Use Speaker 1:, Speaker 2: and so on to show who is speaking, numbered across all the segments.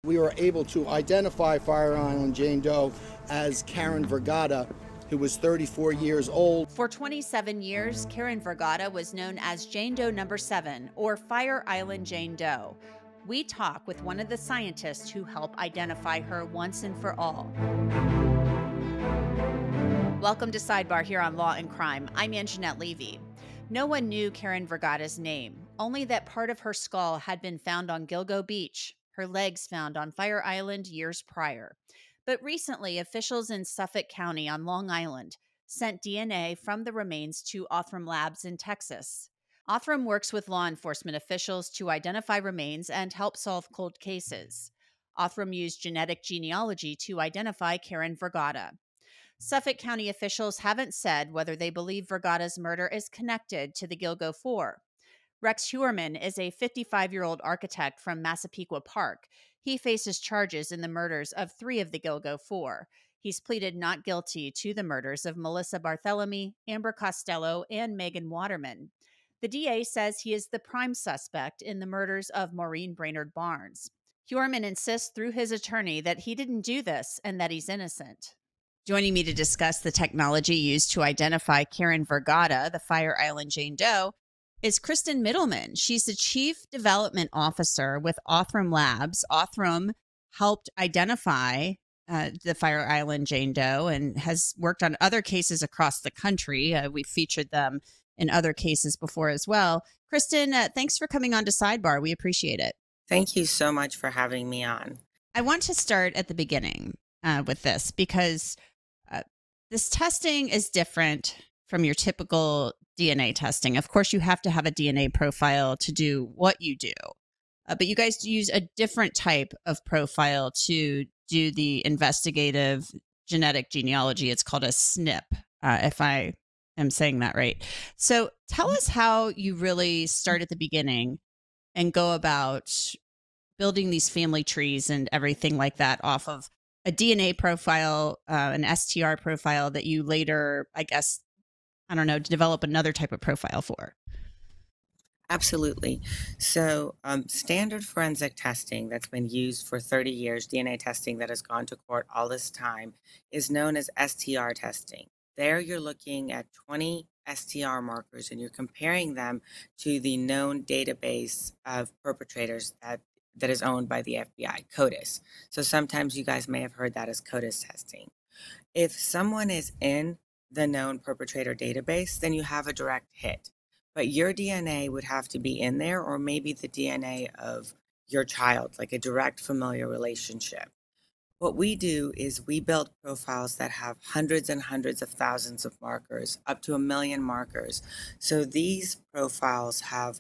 Speaker 1: We were able to identify Fire Island Jane Doe as Karen Vergata, who was 34 years old.
Speaker 2: For 27 years, Karen Vergata was known as Jane Doe number 7, or Fire Island Jane Doe. We talk with one of the scientists who helped identify her once and for all. Welcome to Sidebar here on Law and Crime. I'm Angenette Levy. No one knew Karen Vergata's name, only that part of her skull had been found on Gilgo Beach, her legs found on Fire Island years prior. But recently, officials in Suffolk County on Long Island sent DNA from the remains to Othram Labs in Texas. Othram works with law enforcement officials to identify remains and help solve cold cases. Othram used genetic genealogy to identify Karen Vergata. Suffolk County officials haven't said whether they believe Vergata's murder is connected to the Gilgo Four. Rex Heuermann is a 55-year-old architect from Massapequa Park. He faces charges in the murders of 3 of the Gilgo Four. He's pleaded not guilty to the murders of Melissa Barthelemy, Amber Costello, and Megan Waterman. The DA says he is the prime suspect in the murders of Maureen Brainerd Barnes. Heuermann insists through his attorney that he didn't do this and that he's innocent. Joining me to discuss the technology used to identify Karen Vergata, the Fire Island Jane Doe, is Kristen Mittelman. She's the Chief Development Officer with Othram Labs. Othram helped identify the Fire Island Jane Doe and has worked on other cases across the country. We've featured them in other cases before as well. Kristen, thanks for coming on to Sidebar. We appreciate it.
Speaker 3: Thank you so much for having me on.
Speaker 2: I want to start at the beginning with this because this testing is different from your typical DNA testing. Of course, you have to have a DNA profile to do what you do, but you guys use a different type of profile to do the investigative genetic genealogy. It's called a SNP, if I am saying that right. So tell us how you really start at the beginning and go about building these family trees and everything like that off of a DNA profile, an STR profile that you later, I guess, develop another type of profile for.
Speaker 3: Absolutely. So standard forensic testing that's been used for 30 years, DNA testing that has gone to court all this time, is known as STR testing. There you're looking at 20 STR markers and you're comparing them to the known database of perpetrators that is owned by the FBI, CODIS. So sometimes you guys may have heard that as CODIS testing. If someone is in the known perpetrator database, then you have a direct hit. But your DNA would have to be in there, or maybe the DNA of your child, like a direct familiar relationship. What we do is we build profiles that have hundreds and hundreds of thousands of markers, up to 1 million markers. So these profiles have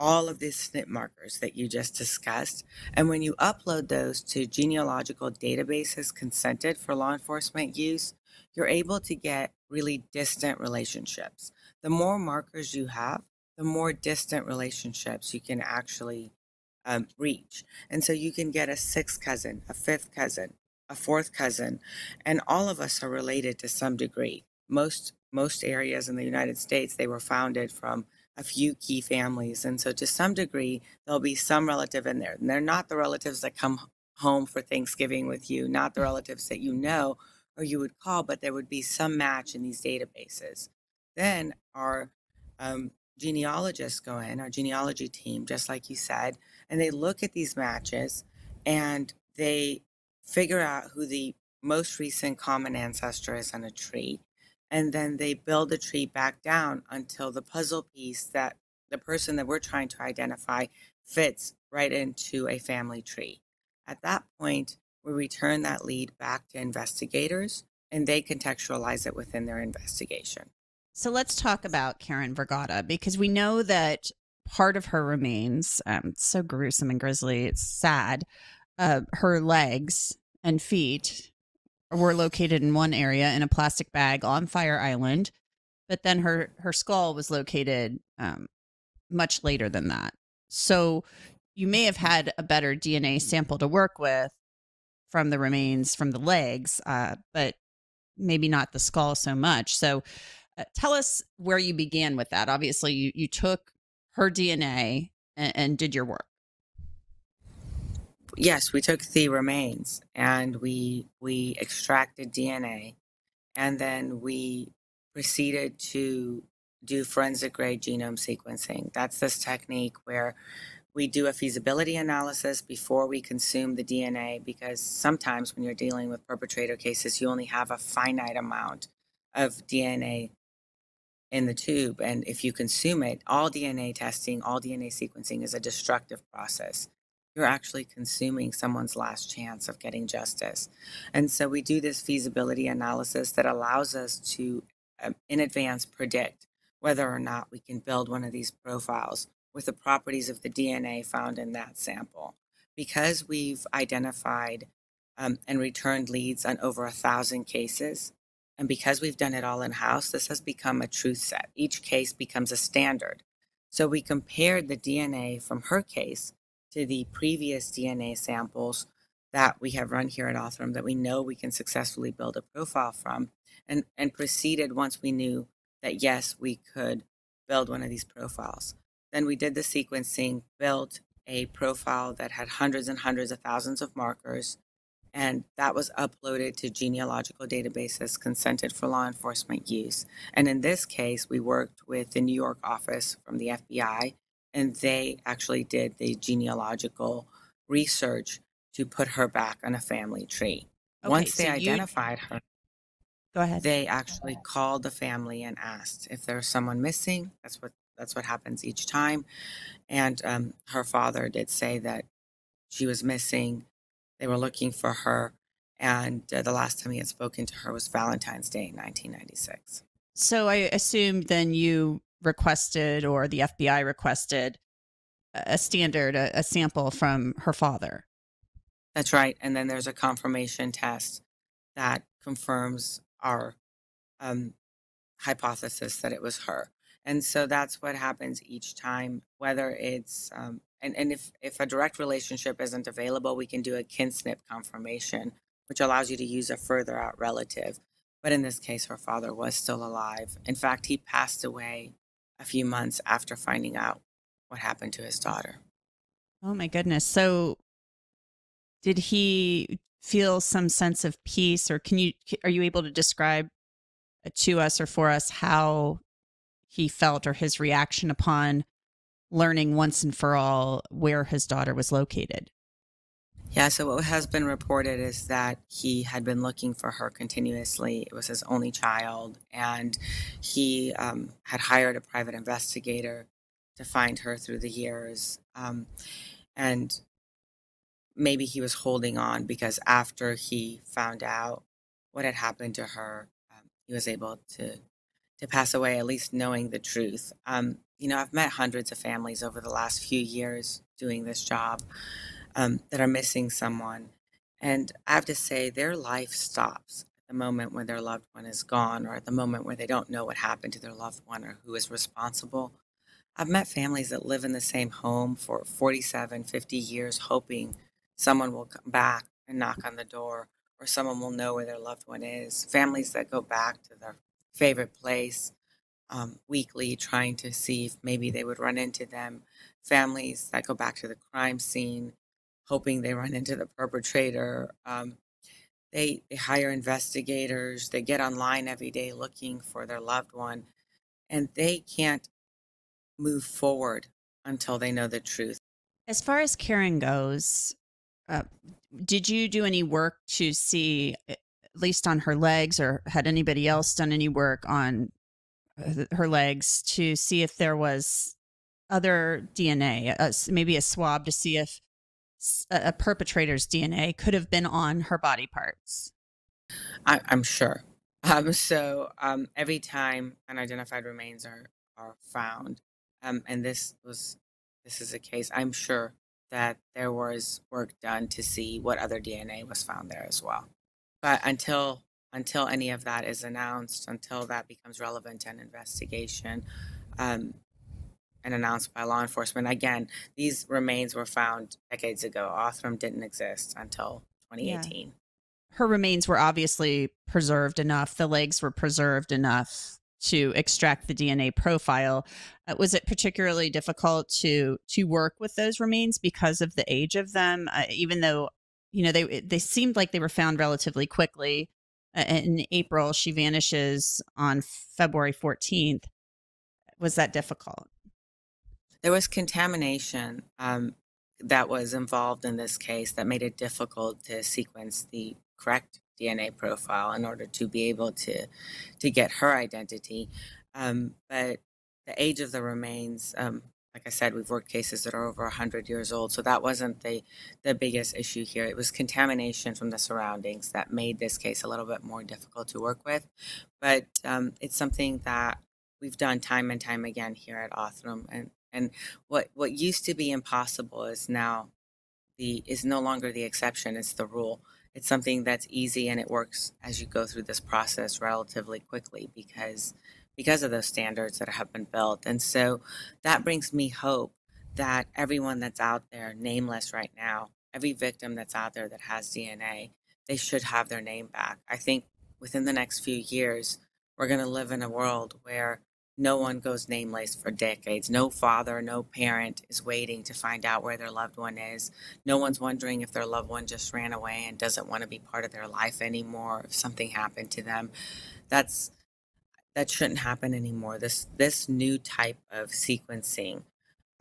Speaker 3: all of these SNP markers that you just discussed. And when you upload those to genealogical databases consented for law enforcement use, you're able to get really distant relationships. The more markers you have, the more distant relationships you can actually reach. And so you can get a 6th cousin, a 5th cousin, a 4th cousin, and all of us are related to some degree. Most areas in the United States, they were founded from a few key families. And so to some degree, there'll be some relative in there. And they're not the relatives that come home for Thanksgiving with you, not the relatives that you know or you would call, but there would be some match in these databases. Then our genealogists go in, our genealogy team, just like you said, and they look at these matches and they figure out who the most recent common ancestor is on a tree. And then they build the tree back down until the puzzle piece that the person that we're trying to identify fits right into a family tree. At that point, we return that lead back to investigators and they contextualize it within their investigation.
Speaker 2: So let's talk about Karen Vergata, because we know that part of her remains, it's so gruesome and grisly, it's sad, her legs and feet were located in one area in a plastic bag on Fire Island, but then her skull was located much later than that. So you may have had a better DNA sample to work with from the remains from the legs, but maybe not the skull so much. So tell us where you began with that. Obviously, you took her DNA and did your work.
Speaker 3: Yes, we took the remains and we extracted DNA, and then we proceeded to do forensic grade genome sequencing. That's this technique where we do a feasibility analysis before we consume the DNA, because sometimes when you're dealing with perpetrator cases, you only have a finite amount of DNA in the tube. And if you consume it, all DNA testing, all DNA sequencing is a destructive process. You're actually consuming someone's last chance of getting justice. And so we do this feasibility analysis that allows us to, in advance, predict whether or not we can build one of these profiles with the properties of the DNA found in that sample. Because we've identified and returned leads on over 1,000 cases, and because we've done it all in house, this has become a truth set. Each case becomes a standard. So we compared the DNA from her case to the previous DNA samples that we have run here at Othram that we know we can successfully build a profile from, and proceeded once we knew that, yes, we could build one of these profiles. Then we did the sequencing, built a profile that had hundreds and hundreds of thousands of markers, and that was uploaded to genealogical databases consented for law enforcement use. And in this case, we worked with the New York office from the FBI, and they actually did the genealogical research to put her back on a family tree.
Speaker 2: Okay,
Speaker 3: Once
Speaker 2: so
Speaker 3: they
Speaker 2: you
Speaker 3: identified her,
Speaker 2: go ahead.
Speaker 3: they actually called the family and asked if there's someone missing. That's what happens each time. And her father did say that she was missing. They were looking for her, and the last time he had spoken to her was Valentine's Day in 1996.
Speaker 2: So I assume then you requested, or the FBI requested, a standard, a sample from her father.
Speaker 3: That's right. And then there's a confirmation test that confirms our um, hypothesis that it was her. And so that's what happens each time, whether it's, and if a direct relationship isn't available, we can do a kin snip confirmation, which allows you to use a further out relative. But in this case, her father was still alive. In fact, he passed away a few months after finding out what happened to his daughter.
Speaker 2: Oh my goodness. So did he feel some sense of peace, or are you able to describe to us or for us how he felt, or his reaction upon learning once and for all where his daughter was located?
Speaker 3: Yeah, so what has been reported is that he had been looking for her continuously. It was his only child, and he had hired a private investigator to find her through the years. And maybe he was holding on because after he found out what had happened to her, he was able to pass away, at least knowing the truth. I've met hundreds of families over the last few years doing this job that are missing someone. And I have to say, their life stops at the moment when their loved one is gone, or at the moment where they don't know what happened to their loved one or who is responsible. I've met families that live in the same home for 47, 50 years, hoping someone will come back and knock on the door, or someone will know where their loved one is. Families that go back to their favorite place weekly, trying to see if maybe they would run into them. Families that go back to the crime scene, hoping they run into the perpetrator. They hire investigators. They get online every day looking for their loved one, and they can't move forward until they know the truth.
Speaker 2: As far as Karen goes, uh, did you do any work to see, at least on her legs, or had anybody else done any work on her legs to see if there was other DNA, maybe a swab to see if a perpetrator's DNA could have been on her body parts?
Speaker 3: I'm sure. Every time unidentified remains are found, and this is a case, I'm sure that there was work done to see what other DNA was found there as well. But until any of that is announced, until that becomes relevant to an investigation, um, and announced by law enforcement, again, these remains were found decades ago. Othram didn't exist until
Speaker 2: Yeah.
Speaker 3: 2018.
Speaker 2: Her remains were obviously preserved enough. The legs were preserved enough to extract the DNA profile. Was it particularly difficult to work with those remains because of the age of them, even though they seemed like they were found relatively quickly? In April, she vanishes on February 14th. Was that difficult?
Speaker 3: There was contamination that was involved in this case that made it difficult to sequence the correct DNA profile in order to be able to get her identity. But the age of the remains, like I said, we've worked cases that are over 100 years old, so that wasn't the biggest issue here. It was contamination from the surroundings that made this case a little bit more difficult to work with. But it's something that we've done time and time again here at Othram, and what used to be impossible is now is no longer the exception, it's the rule. It's something that's easy and it works as you go through this process relatively quickly because of those standards that have been built. And so that brings me hope that everyone that's out there nameless right now, every victim that's out there that has DNA, they should have their name back. I think within the next few years, we're going to live in a world where no one goes nameless for decades. No father, no parent is waiting to find out where their loved one is. No one's wondering if their loved one just ran away and doesn't want to be part of their life anymore, if something happened to them. That shouldn't happen anymore. This new type of sequencing,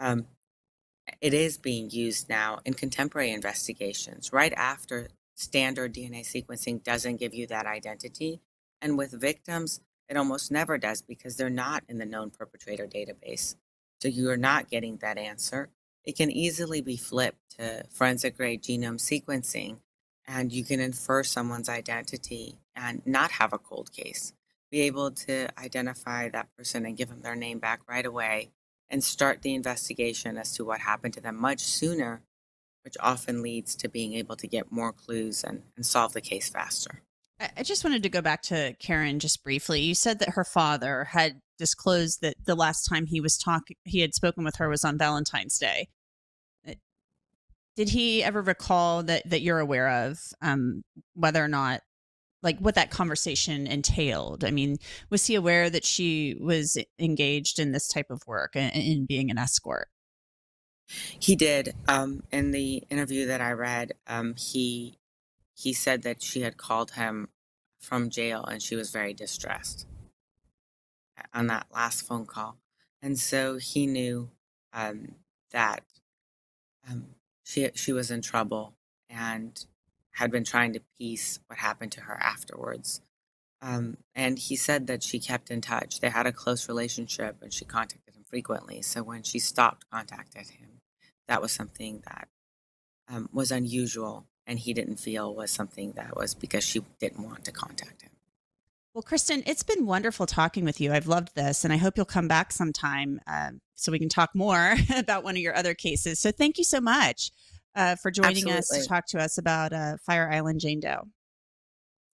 Speaker 3: it is being used now in contemporary investigations right after standard DNA sequencing doesn't give you that identity. And with victims, it almost never does because they're not in the known perpetrator database. So you are not getting that answer. It can easily be flipped to forensic grade genome sequencing, and you can infer someone's identity and not have a cold case. Be able to identify that person and give them their name back right away and start the investigation as to what happened to them much sooner, which often leads to being able to get more clues and solve the case faster.
Speaker 2: I just wanted to go back to Karen just briefly. You said that her father had disclosed that the last time he had spoken with her was on Valentine's Day. Did he ever recall that you're aware of whether or not, like, what that conversation entailed? I mean, was he aware that she was engaged in this type of work and in being an escort?
Speaker 3: He did. In the interview that I read, he said that she had called him from jail and she was very distressed on that last phone call. And so he knew that she was in trouble and had been trying to piece what happened to her afterwards. And he said that she kept in touch. They had a close relationship and she contacted him frequently. So when she stopped contacting him, that was something that was unusual and he didn't feel was something that was because she didn't want to contact him.
Speaker 2: Well, Kristen, it's been wonderful talking with you. I've loved this, and I hope you'll come back sometime so we can talk more about one of your other cases. So thank you so much for joining us to talk to us about Fire Island Jane Doe.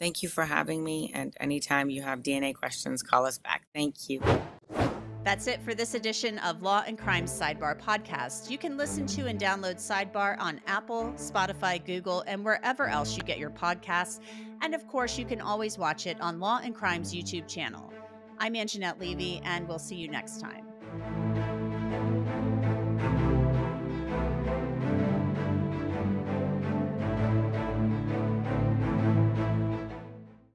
Speaker 3: Thank you for having me, and anytime you have DNA questions, call us back. Thank you.
Speaker 2: That's it for this edition of Law and Crime Sidebar podcast. You can listen to and download Sidebar on Apple, Spotify, Google, and wherever else you get your podcasts. And of course, you can always watch it on Law and Crime's YouTube channel. I'm Angenette Levy, and we'll see you next time.